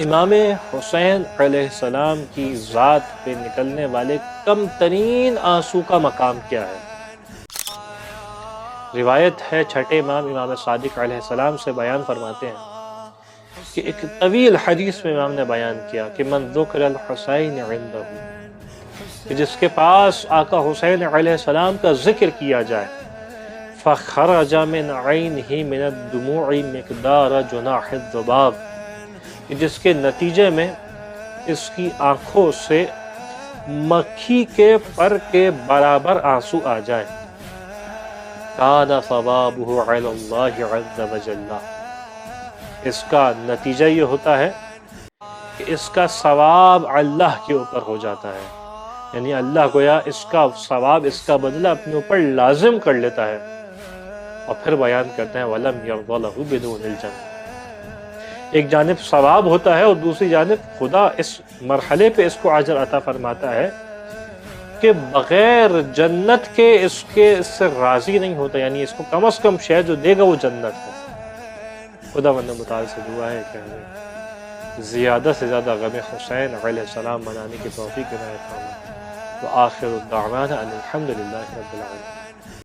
امام حسین علیہ السلام کی ذات پہ نکلنے والے کم ترین آنسو کا مقام کیا ہے؟ روایت ہے چھٹے امام امام صادق علیہ السلام سے بیان فرماتے ہیں کہ ایک طویل حدیث میں امام نے بیان کیا کہ من ذکر الحسین عندہ، کہ جس کے پاس آقا حسین علیہ السلام کا ذکر کیا جائے، فخرج من عینہ من الدموع مقدار جناح الذباب، کہ جس کے نتیجے میں اس کی آنکھوں سے مکھی کے پر کے برابر آنسو آ جائے، کان ثوابہ علی اللہ عز وجل، اس کا نتیجہ یہ ہوتا ہے کہ اس کا ثواب اللہ کے اوپر ہو جاتا ہے، یعنی اللہ گویا اس کا ثواب، اس کا بدلہ اپنے اوپر لازم کر لیتا ہے۔ اور پھر بیان کرتے ہیں وَلَمْ يَرْضَ لَهُ بِدُونِ الْجَنَّةِ، ایک جانب ثواب ہوتا ہے اور دوسری جانب خدا اس مرحلے پہ اس کو اجر عطا فرماتا ہے کہ بغیر جنت کے اس سے راضی نہیں ہوتا، یعنی اس کو کم از کم شے جو دے گا وہ جنت ہے۔ خدا بند متعال سے دعا ہے کہ ہمیں زیادہ سے زیادہ غم حسین علیہ السلام منانے کی توفیق عنایت فرمائے۔ وآخر الدعوانا ان الحمد للہ رب العالمین۔